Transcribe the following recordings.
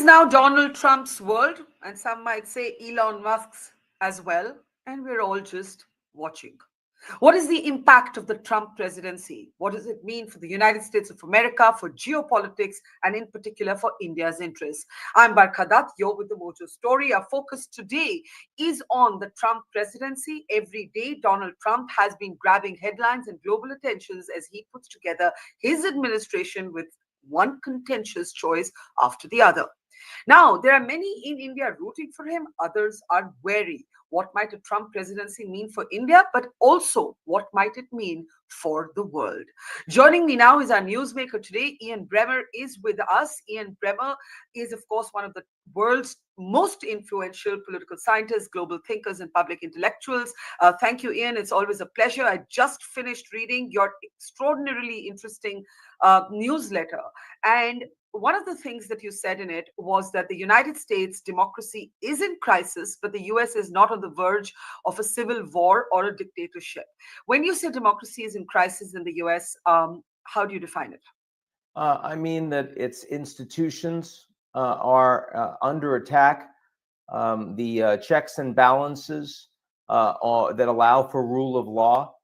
now Donald Trump's world, and some might say Elon Musk's as well, and we're all just watching. What is the impact of the Trump presidency? What does it mean for the United States of America, for geopolitics, and in particular for India's interests? I'm Barkha Dutt, you're with the Mojo Story. Our focus today is on the Trump presidency. Every day, Donald Trump has been grabbing headlines and global attentions as he puts together his administration with one contentious choice after the other. Now, there are many in India rooting for him, others are wary. What might a Trump presidency mean for India, but also what might it mean for the world? Joining me now is our newsmaker today. Ian Bremmer is with us. Ian Bremmer is, of course, one of the world's most influential political scientists, global thinkers, and public intellectuals. Thank you, Ian. It's always a pleasure. I just finished reading your extraordinarily interesting newsletter. And one of the things that you said in it was that the United States democracy is in crisis, but the US is not on the verge of a civil war or a dictatorship. When you say democracy is in crisis in the US, how do you define it? I mean that its institutions are under attack. The checks and balances that allow for rule of law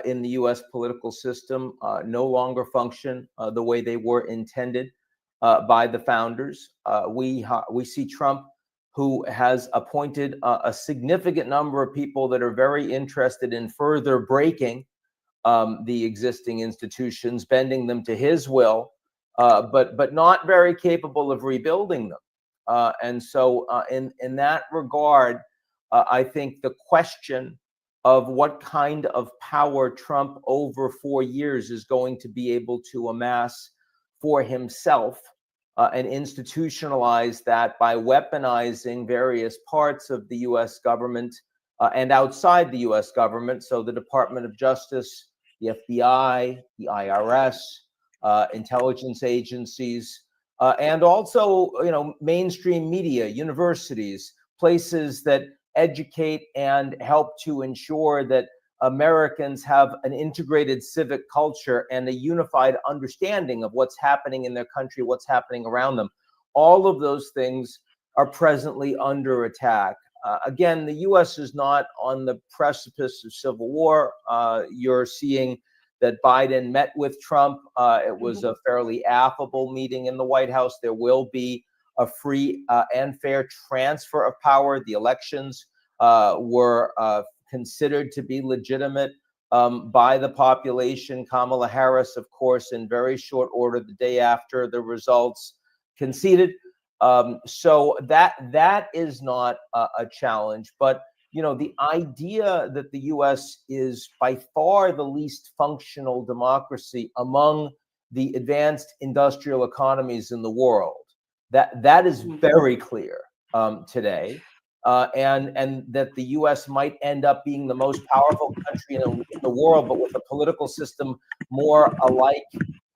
in the US political system no longer function the way they were intended by the founders. We see Trump, who has appointed a significant number of people that are very interested in further breaking the existing institutions, bending them to his will, but not very capable of rebuilding them. And so in that regard, I think the question of what kind of power Trump over 4 years is going to be able to amass for himself and institutionalize that by weaponizing various parts of the US government and outside the US government. So the Department of Justice, the FBI, the IRS, intelligence agencies, and also, mainstream media, universities, places that educate and help to ensure that Americans have an integrated civic culture and a unified understanding of what's happening in their country, what's happening around them. All of those things are presently under attack. Again, the US is not on the precipice of civil war. You're seeing that Biden met with Trump. It was a fairly affable meeting in the White House. There will be a free and fair transfer of power. The elections were considered to be legitimate by the population. Kamala Harris, of course, in very short order, the day after the results, conceded. So that is not a challenge. But the idea that the U.S. is by far the least functional democracy among the advanced industrial economies in the world, that is very clear today. And that the U.S. might end up being the most powerful country in the world, but with a political system more alike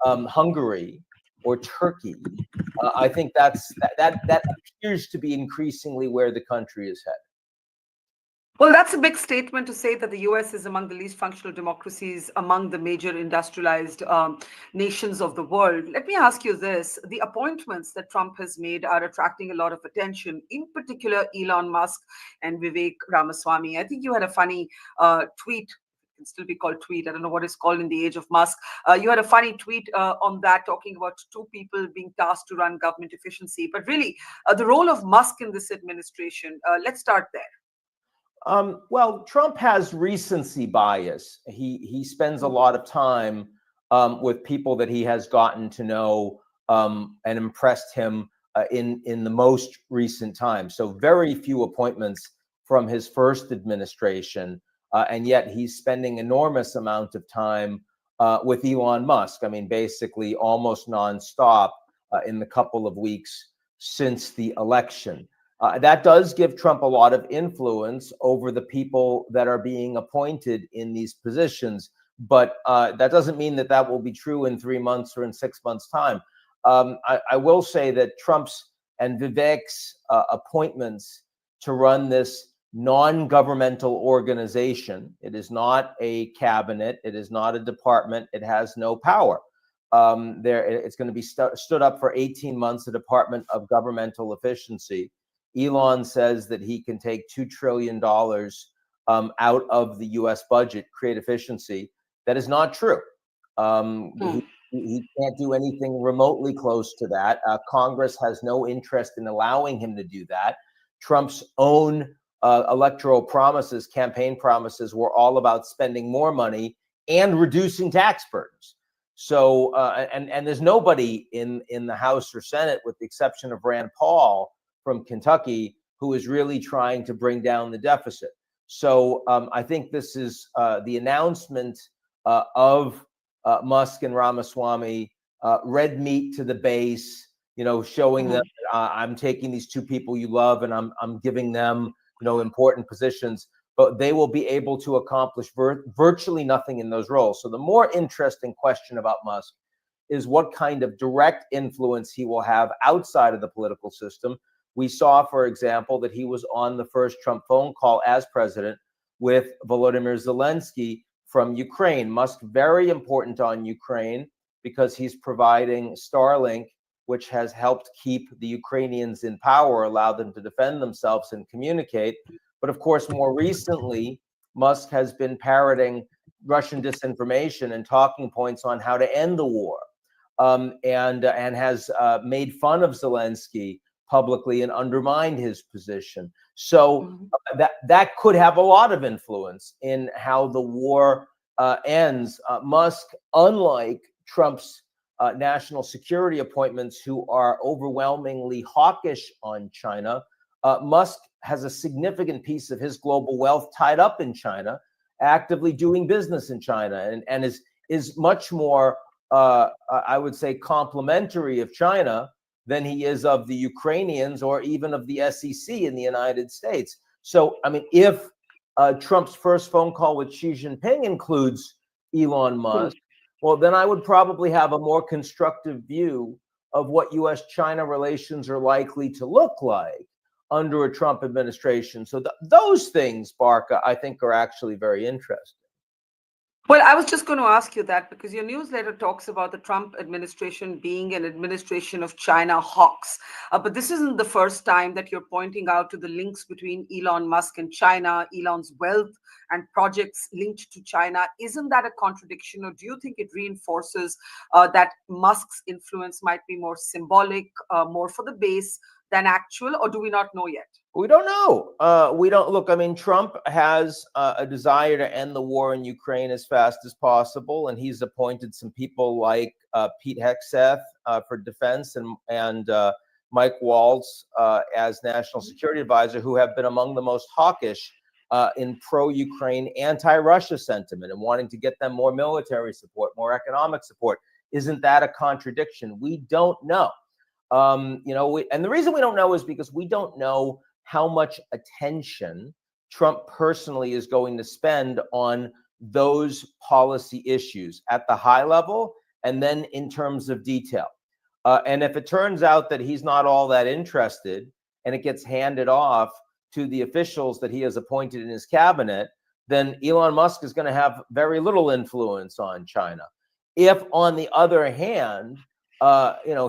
Hungary or Turkey. I think that appears to be increasingly where the country is headed. Well, that's a big statement to say that the US is among the least functional democracies among the major industrialized nations of the world. Let me ask you this. The appointments that Trump has made are attracting a lot of attention, in particular Elon Musk and Vivek Ramaswamy. I think you had a funny tweet. It can still be called tweet. I don't know what it's called in the age of Musk. You had a funny tweet on that, talking about two people being tasked to run government efficiency. But really, the role of Musk in this administration, let's start there. Well, Trump has recency bias. He spends a lot of time with people that he has gotten to know and impressed him in the most recent time. So very few appointments from his first administration, and yet he's spending enormous amount of time with Elon Musk. I mean, basically almost nonstop in the couple of weeks since the election. That does give Trump a lot of influence over the people that are being appointed in these positions. But that doesn't mean that will be true in 3 months or in 6 months' time. I will say that Trump's and Vivek's appointments to run this non-governmental organization, it is not a cabinet, it is not a department, it has no power. It's going to be stood up for 18 months, the Department of Governmental Efficiency. Elon says that he can take $2 trillion out of the U.S. budget, create efficiency. That is not true. He can't do anything remotely close to that. Congress has no interest in allowing him to do that. Trump's own electoral promises, campaign promises, were all about spending more money and reducing tax burdens. So, and there's nobody in the House or Senate, with the exception of Rand Paul from Kentucky, who is really trying to bring down the deficit. So I think this is the announcement of Musk and Ramaswamy, red meat to the base, showing them I'm taking these two people you love and I'm giving them, important positions, but they will be able to accomplish virtually nothing in those roles. So the more interesting question about Musk is what kind of direct influence he will have outside of the political system. We saw, for example, that he was on the first Trump phone call as president with Volodymyr Zelensky from Ukraine. Musk, very important on Ukraine because he's providing Starlink, which has helped keep the Ukrainians in power, allow them to defend themselves and communicate. But of course, more recently, Musk has been parroting Russian disinformation and talking points on how to end the war, and has made fun of Zelensky publicly and undermined his position. So that could have a lot of influence in how the war ends. Musk, unlike Trump's national security appointments, who are overwhelmingly hawkish on China, Musk has a significant piece of his global wealth tied up in China, actively doing business in China, and is much more, I would say, complimentary of China than he is of the Ukrainians or even of the SEC in the United States. So, I mean, if Trump's first phone call with Xi Jinping includes Elon Musk, well, then I would probably have a more constructive view of what U.S.-China relations are likely to look like under a Trump administration. So those things, Barkha, I think are actually very interesting. Well, I was just going to ask you that because your newsletter talks about the Trump administration being an administration of China hawks. But this isn't the first time that you're pointing out to the links between Elon Musk and China, Elon's wealth and projects linked to China. Isn't that a contradiction, or do you think it reinforces that Musk's influence might be more symbolic, more for the base than actual, or do we not know yet? We don't know. We don't look. I mean, Trump has a desire to end the war in Ukraine as fast as possible, and he's appointed some people like Pete Hegseth for defense and Mike Waltz as national security advisor, who have been among the most hawkish in pro-Ukraine, anti-Russia sentiment, and wanting to get them more military support, more economic support. Isn't that a contradiction? We don't know. And the reason we don't know is because we don't know how much attention Trump personally is going to spend on those policy issues at the high level and then in terms of detail. And if it turns out that he's not all that interested and it gets handed off to the officials that he has appointed in his cabinet, then Elon Musk is going to have very little influence on China. If, on the other hand,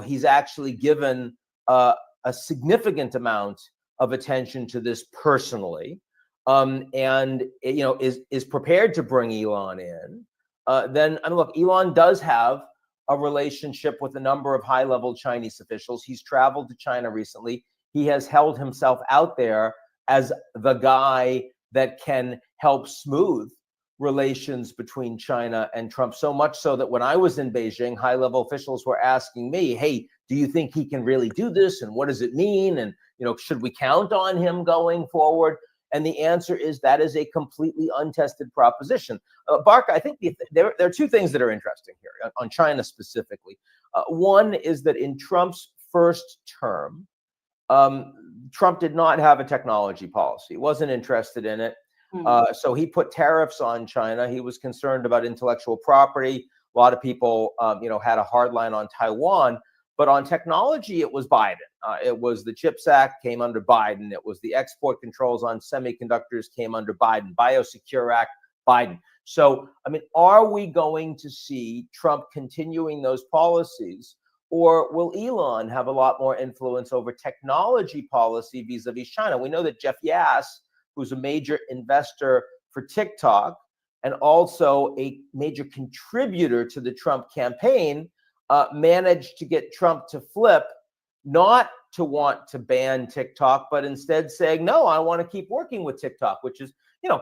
he's actually given a significant amount of attention to this personally, and is prepared to bring Elon in, then look, Elon does have a relationship with a number of high-level Chinese officials. He's traveled to China recently. He has held himself out there as the guy that can help smooth relations between China and Trump, so much so that when I was in Beijing, high-level officials were asking me, hey, do you think he can really do this? And what does it mean? And, should we count on him going forward? And the answer is that is a completely untested proposition. Barkha, I think there are two things that are interesting here on China specifically. One is that in Trump's first term, Trump did not have a technology policy. He wasn't interested in it. So he put tariffs on China. He was concerned about intellectual property. A lot of people, had a hard line on Taiwan. But on technology, it was Biden. It was the CHIPS Act came under Biden. It was the export controls on semiconductors came under Biden. Biosecure Act, Biden. So, I mean, are we going to see Trump continuing those policies, or will Elon have a lot more influence over technology policy vis-a-vis China? We know that Jeff Yass, who's a major investor for TikTok and also a major contributor to the Trump campaign, managed to get Trump to flip, not to want to ban TikTok, but instead saying, no, I want to keep working with TikTok, which is,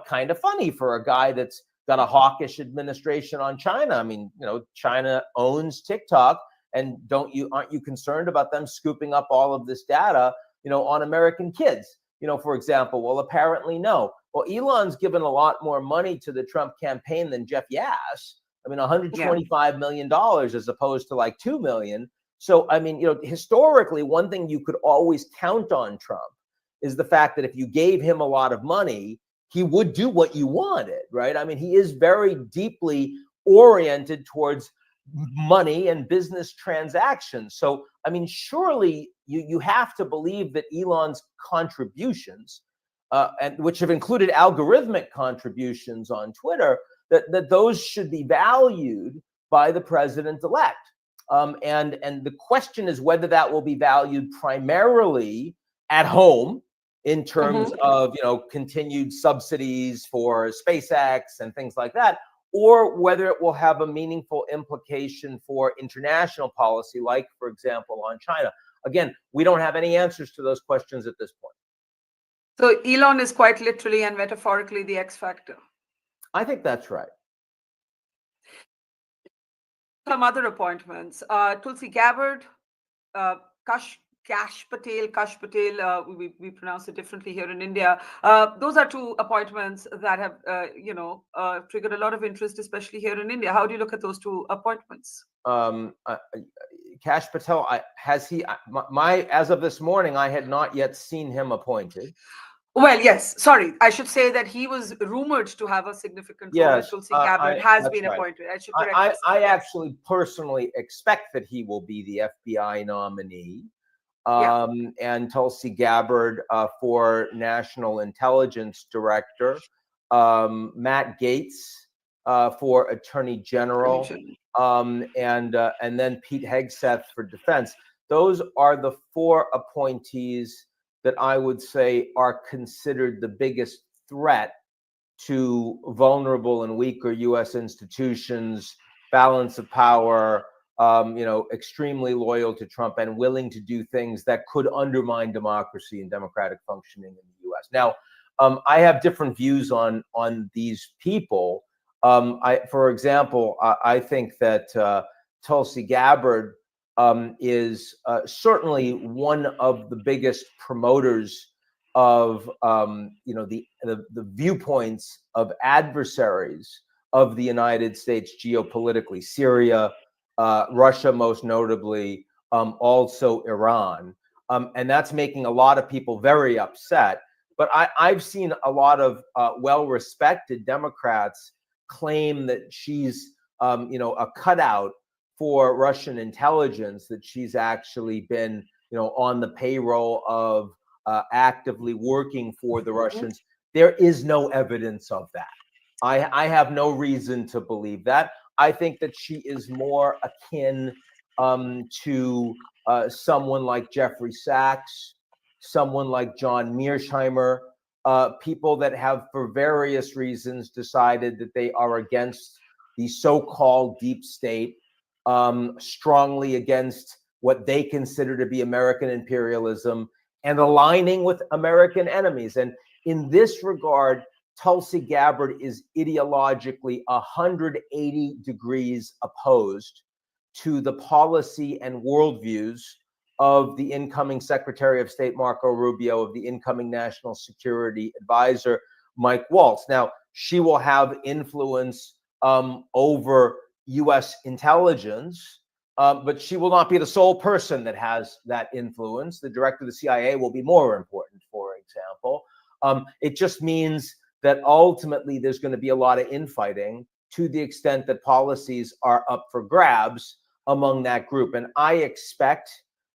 kind of funny for a guy that's got a hawkish administration on China. I mean, China owns TikTok, and aren't you concerned about them scooping up all of this data, on American kids, for example? Well, apparently no. Well, Elon's given a lot more money to the Trump campaign than Jeff Yass. I mean, $125 million as opposed to like 2 million. So, I mean, historically, one thing you could always count on Trump is the fact that if you gave him a lot of money, he would do what you wanted, right? I mean, he is very deeply oriented towards money and business transactions. So, I mean, surely you have to believe that Elon's contributions, and which have included algorithmic contributions on Twitter, that those should be valued by the president-elect. And the question is whether that will be valued primarily at home in terms of continued subsidies for SpaceX and things like that, or whether it will have a meaningful implication for international policy, like, for example, on China. Again, we don't have any answers to those questions at this point. So Elon is quite literally and metaphorically the X factor. I think that's right. Some other appointments. Tulsi Gabbard, Kash Patel, we pronounce it differently here in India. Those are two appointments that have, triggered a lot of interest, especially here in India. How do you look at those two appointments? Kash Patel, as of this morning, I had not yet seen him appointed. Well, yes. Sorry, I should say that he was rumored to have a significant role. Yes, Tulsi Gabbard has been right. appointed. I should correct myself. I actually personally expect that he will be the FBI nominee. And Tulsi Gabbard for National Intelligence Director, Matt Gaetz for Attorney General, and then Pete Hegseth for Defense. Those are the four appointees that I would say are considered the biggest threat to vulnerable and weaker U.S. institutions, balance of power, extremely loyal to Trump and willing to do things that could undermine democracy and democratic functioning in the U.S. Now, I have different views on these people. For example, I think that Tulsi Gabbard is certainly one of the biggest promoters of the viewpoints of adversaries of the United States geopolitically, Syria, Russia, most notably, also Iran. And that's making a lot of people very upset. But I've seen a lot of well-respected Democrats claim that she's, a cutout for Russian intelligence, that she's actually been, on the payroll of actively working for the Russians. There is no evidence of that. I have no reason to believe that. I think that she is more akin to someone like Jeffrey Sachs, someone like John Mearsheimer, people that have, for various reasons, decided that they are against the so-called deep state, strongly against what they consider to be American imperialism, and aligning with American enemies. And in this regard, Tulsi Gabbard is ideologically 180 degrees opposed to the policy and worldviews of the incoming Secretary of State Marco Rubio, of the incoming National Security Advisor Mike Waltz. Now, she will have influence over U.S. intelligence, but she will not be the sole person that has that influence. The director of the CIA will be more important, for example. It just means that ultimately there's going to be a lot of infighting to the extent that policies are up for grabs among that group. And I expect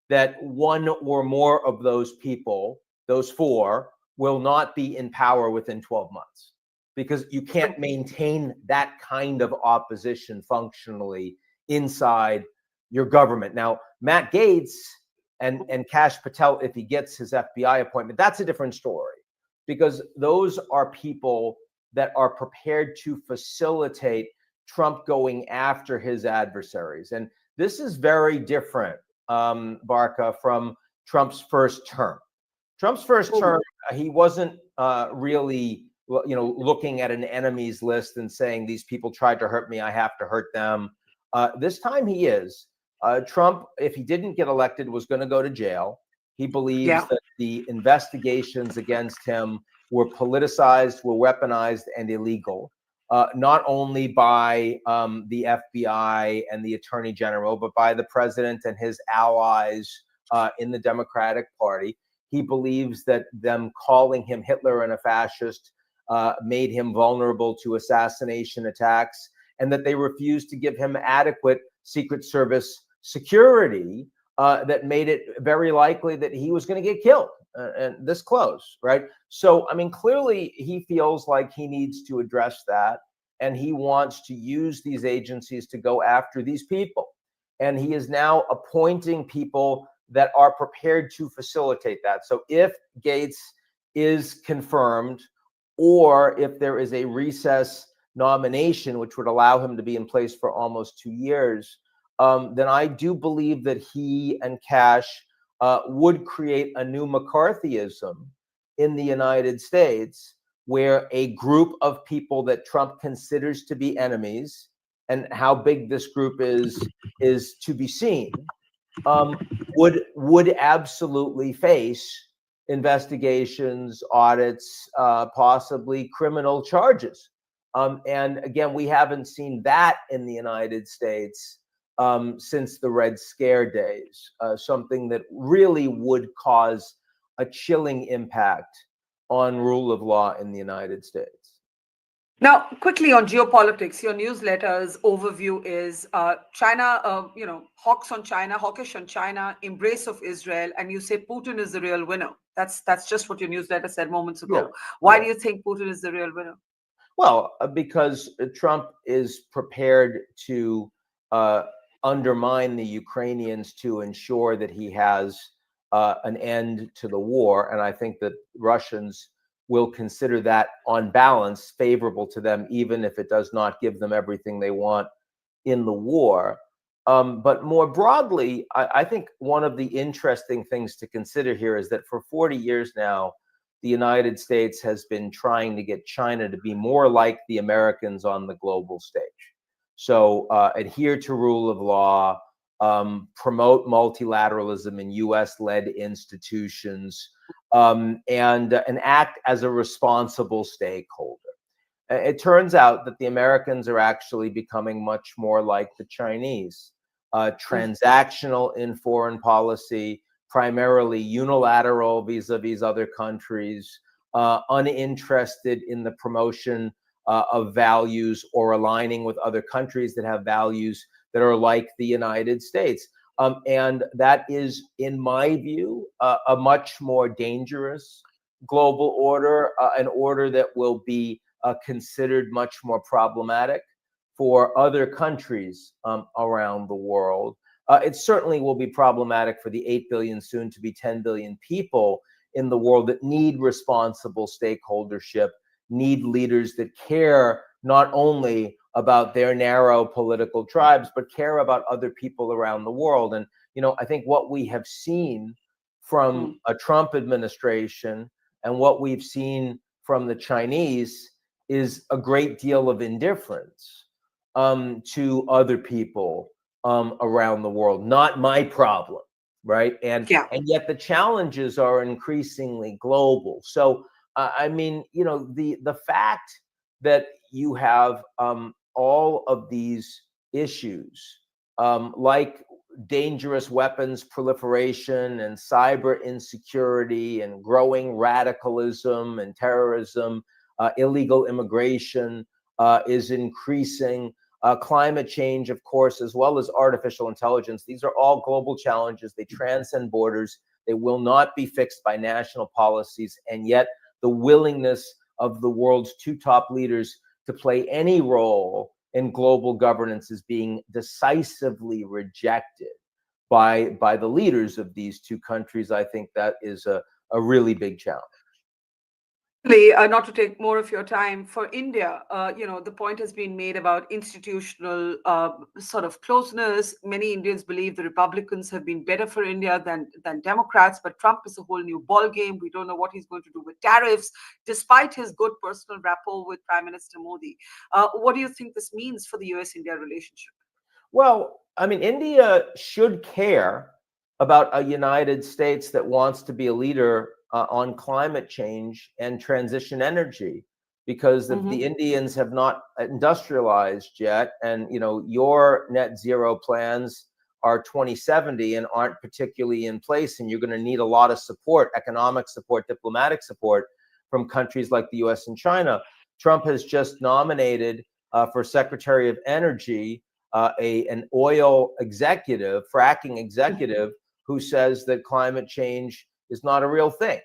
that one or more of those people, those four, will not be in power within 12 months. because you can't maintain that kind of opposition functionally inside your government. Now, Matt Gaetz and Kash Patel, if he gets his FBI appointment, that's a different story, because those are people that are prepared to facilitate Trump going after his adversaries. And this is very different, Barkha, from Trump's first term. Trump's first term, he wasn't really, looking at an enemies list and saying, these people tried to hurt me, I have to hurt them. This time he is. Trump, if he didn't get elected, was going to go to jail. He believes that the investigations against him were politicized, were weaponized, and illegal, not only by the FBI and the Attorney General, but by the president and his allies in the Democratic Party. He believes that them calling him Hitler and a fascist made him vulnerable to assassination attacks, and that they refused to give him adequate Secret Service security that made it very likely that he was going to get killed and this close, right? So, I mean, clearly he feels like he needs to address that, and he wants to use these agencies to go after these people. And he is now appointing people that are prepared to facilitate that. So if Gaetz is confirmed, or if there is a recess nomination, which would allow him to be in place for almost 2 years, then I do believe that he and Kash would create a new McCarthyism in the United States, where a group of people that Trump considers to be enemies, and how big this group is to be seen, would absolutely face investigations, audits, possibly criminal charges. And again, we haven't seen that in the United States since the Red Scare days, something that really would cause a chilling impact on rule of law in the United States. Now, quickly on geopolitics, your newsletter's overview is China, hawkish on China, embrace of Israel, and you say Putin is the real winner. That's just what your newsletter said moments ago. Yeah. Why do you think Putin is the real winner? Well, because Trump is prepared to undermine the Ukrainians to ensure that he has an end to the war. And I think that Russians will consider that, on balance, favorable to them, even if it does not give them everything they want in the war. But more broadly, I think one of the interesting things to consider here is that for 40 years now, the United States has been trying to get China to be more like the Americans on the global stage. So adhere to rule of law, promote multilateralism in US-led institutions, and act as a responsible stakeholder. It turns out that the Americans are actually becoming much more like the Chinese, transactional in foreign policy, primarily unilateral vis-a-vis other countries, uninterested in the promotion of values or aligning with other countries that have values that are like the United States. And that is, in my view, a much more dangerous global order, an order that will be considered much more problematic for other countries around the world. It certainly will be problematic for the 8 billion, soon to be 10 billion people in the world that need responsible stakeholdership, need leaders that care not only about their narrow political tribes, but care about other people around the world. And, I think what we have seen from a Trump administration and what we've seen from the Chinese is a great deal of indifference to other people around the world. Not my problem, right? And yet the challenges are increasingly global. So, the fact that you have all of these issues, like dangerous weapons proliferation and cyber insecurity and growing radicalism and terrorism, illegal immigration is increasing, climate change, of course, as well as artificial intelligence. These are all global challenges. They transcend borders. They will not be fixed by national policies. And yet the willingness of the world's two top leaders to play any role in global governance is being decisively rejected by the leaders of these two countries, I think that is a really big challenge. Not to take more of your time, for India, the point has been made about institutional sort of closeness. Many Indians believe the Republicans have been better for India than Democrats, but Trump is a whole new ball game. We don't know what he's going to do with tariffs, despite his good personal rapport with Prime Minister Modi. What do you think this means for the US-India relationship? Well, I mean, India should care about a United States that wants to be a leader on climate change and transition energy, because the Indians have not industrialized yet, and your net zero plans are 2070 and aren't particularly in place, and you're going to need a lot of support, economic support, diplomatic support from countries like the US and China. Trump has just nominated for Secretary of Energy an oil executive, fracking executive, who says that climate change is not a real thing.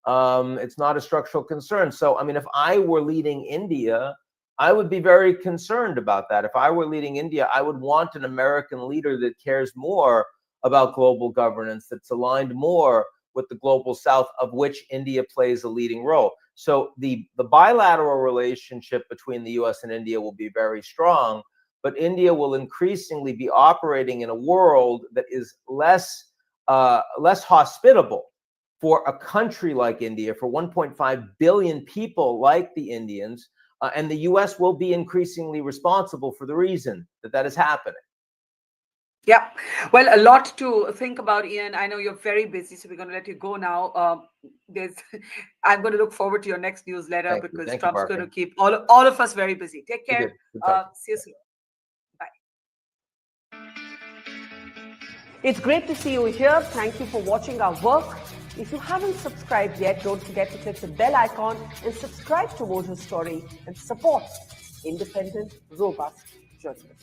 It's not a structural concern. So, I mean, if I were leading India, I would be very concerned about that. If I were leading India, I would want an American leader that cares more about global governance, that's aligned more with the global South, of which India plays a leading role. So the bilateral relationship between the US and India will be very strong, but India will increasingly be operating in a world that is less hospitable for a country like India, for 1.5 billion people like the Indians, and the US will be increasingly responsible for the reason that is happening. Yeah, well, a lot to think about, Ian. I know you're very busy, so we're going to let you go now. I'm going to look forward to your next newsletter because Trump's going to keep all of us very busy. Take care. See you soon. Bye. It's great to see you here. Thank you for watching our work. If you haven't subscribed yet, don't forget to click the bell icon and subscribe to Mojo Story and support independent, robust journalism.